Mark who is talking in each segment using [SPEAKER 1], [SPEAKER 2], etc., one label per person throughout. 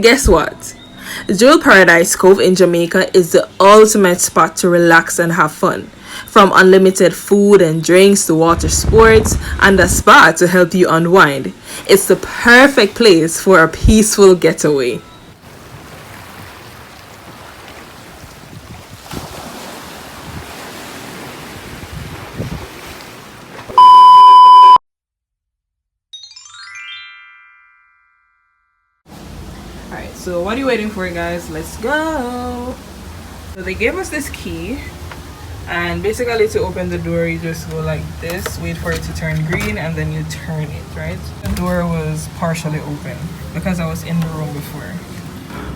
[SPEAKER 1] Guess what? Jewel Paradise Cove in Jamaica is the ultimate spot to relax and have fun. From unlimited food and drinks to water sports and a spa to help you unwind. It's the perfect place for a peaceful getaway. Alright, so what are you waiting for, guys? Let's go! So they gave us this key, and basically to open the door you just go like this, wait for it to turn green, and then you turn it, right? The door was partially open because I was in the room before.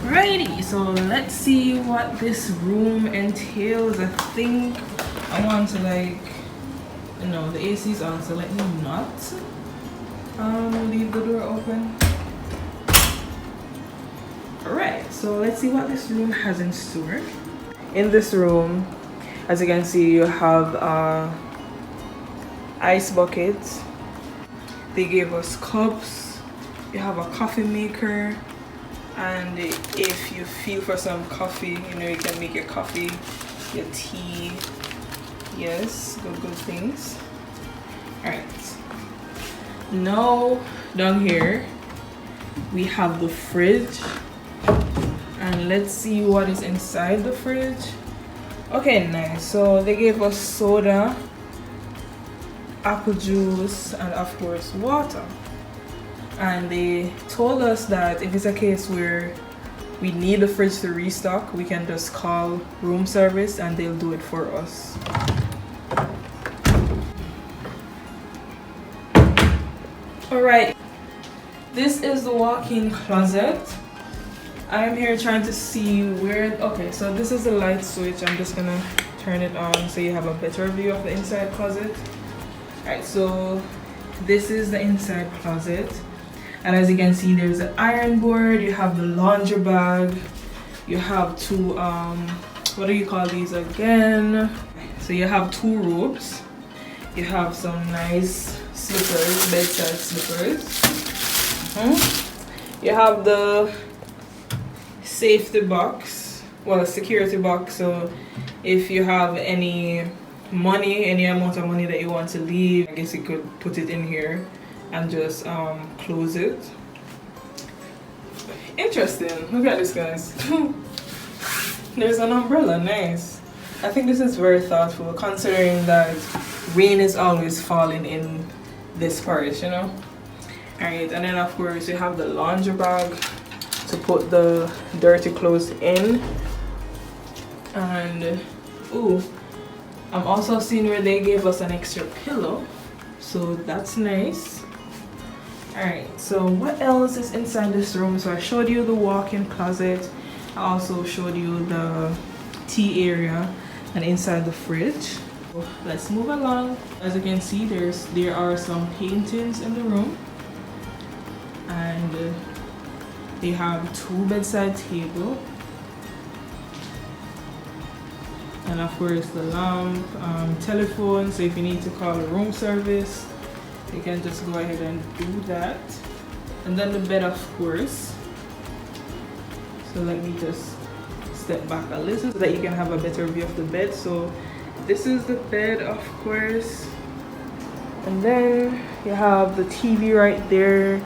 [SPEAKER 1] Alrighty, so let's see what this room entails. I think I want to the AC's on, so let me not leave the door open. Alright, so let's see what this room has in store. In this room, as you can see, you have ice buckets. They gave us cups. You have a coffee maker, and if you feel for some coffee, you can make your coffee, your tea. Yes, good things. Alright, now down here we have the fridge. And let's see what is inside the fridge. Okay, nice. So they gave us soda, apple juice, and of course water. And they told us that if it's a case where we need the fridge to restock, we can just call room service and they'll do it for us. Alright, this is the walk-in closet. I'm here trying to see where, okay, so this is the light switch. I'm just gonna turn it on so you have a better view of the inside closet. Alright, so this is the inside closet. And as you can see, there's the iron board, you have the laundry bag, you have two, what do you call these again? So you have two robes, you have some nice slippers, bedside slippers. You have the safety box, well, a security box, so if you have any amount of money that you want to leave, I guess you could put it in here and just close it. Interesting. Look at this, guys. There's an umbrella. Nice. I think this is very thoughtful considering that rain is always falling in this parish, Alright, and then of course you have the laundry bag to put the dirty clothes in. And I'm also seeing where they gave us an extra pillow, so that's nice. Alright, so what else is inside this room? So I showed you the walk-in closet, I also showed you the tea area and inside the fridge. Let's move along. As you can see, there are some paintings in the room, and they have two bedside table, and of course the lamp, telephone, so if you need to call a room service you can just go ahead and do that. And then the bed, of course. So let me just step back a little so that you can have a better view of the bed. So this is the bed, of course, and then you have the TV right there.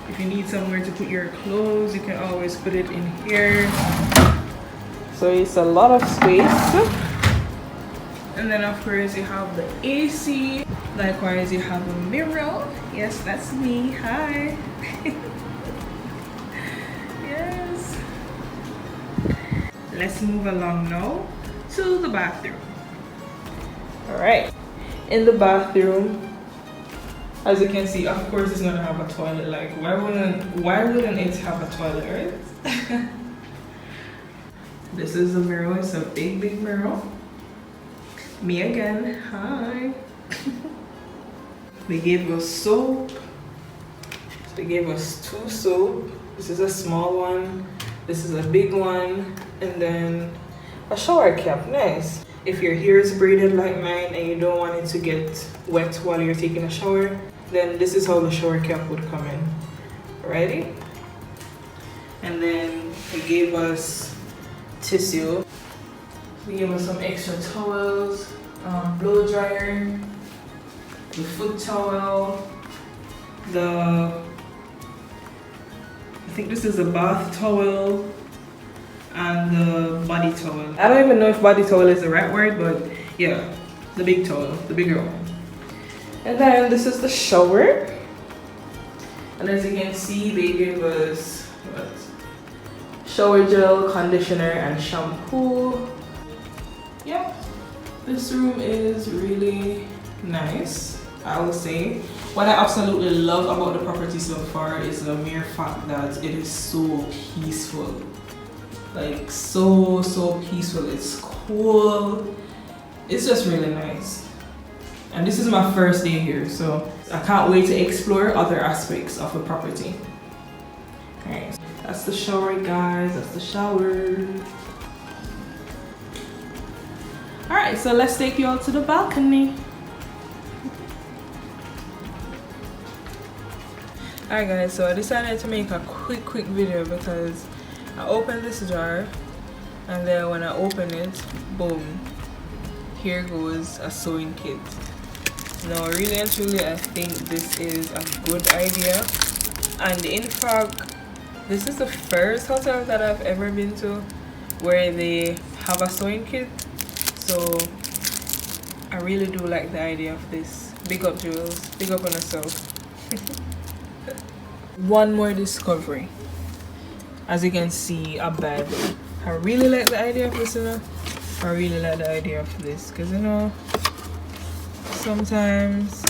[SPEAKER 1] If you need somewhere to put your clothes, you can always put it in here. So it's a lot of space. And then of course you have the AC. Likewise, you have a mirror. Yes, that's me. Hi. Yes. Let's move along now to the bathroom. Alright. In the bathroom, as you can see, of course it's gonna have a toilet. Like, why wouldn't it have a toilet, right? This is the mirror. It's a big mirror. Me again. Hi. They gave us soap. They gave us two soap. This is a small one, this is a big one, and then a shower cap. Nice. If your hair is braided like mine and you don't want it to get wet while you're taking a shower, then this is how the shower cap would come in. Alrighty? and then they gave us tissue. They gave us some extra towels, blow dryer, the foot towel, I think this is a bath towel, and the body towel. I don't even know if body towel is the right word, but yeah, the big towel, the bigger one. And then this is the shower. And as you can see, they gave us what? Shower gel, conditioner, and shampoo. Yeah, this room is really nice, I will say. What I absolutely love about the property so far is the mere fact that it is so peaceful. Like so peaceful. It's cool. It's just really nice. And this is my first day here, so I can't wait to explore other aspects of the property. Alright, that's the shower, guys. That's the shower. Alright, so let's take you all to the balcony. Alright guys, so I decided to make a quick video because I opened this jar, and then when I open it, boom, here goes a sewing kit. Now really and truly, I think this is a good idea, and in fact this is the first hotel that I've ever been to where they have a sewing kit, so I really do like the idea of this. Big up Jewels, big up on yourself. One more discovery. As you can see, a bed. I really like the idea of this, you know. I really like the idea of this because, you know, sometimes,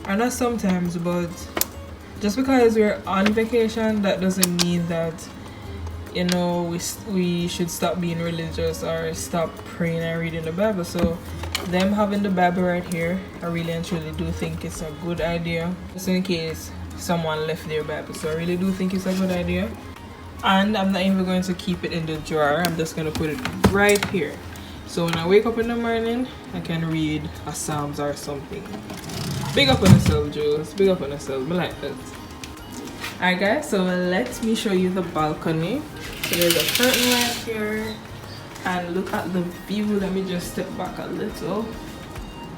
[SPEAKER 1] or not sometimes, but just because we're on vacation, that doesn't mean that, you know, we should stop being religious or stop praying and reading the Bible. So them having the Bible right here, I really and truly do think it's a good idea, just in case someone left their Bible. So I really do think it's a good idea, and I'm not even going to keep it in the drawer. I'm just going to put it right here, so when I wake up in the morning I can read a Psalms or something. Big up on yourself, Jules. Big up on yourself. I like that. Alright guys, so let me show you the balcony. So there's a curtain right here, and look at the view. Let me just step back a little.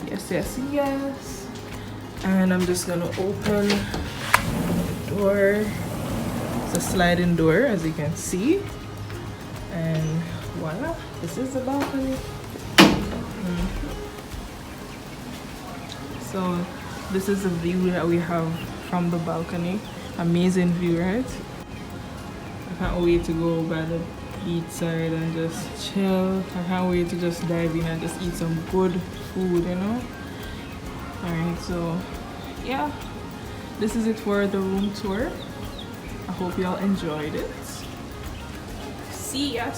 [SPEAKER 1] Yes. And I'm just gonna open the door. It's a sliding door, as you can see, and voila, this is the balcony. So this is the view that we have from the balcony. Amazing view, right? I can't wait to go by the beach side and just chill. I can't wait to just dive in and just eat some good food, you know. Alright, so yeah, this is it for the room tour. I hope y'all enjoyed it. See ya.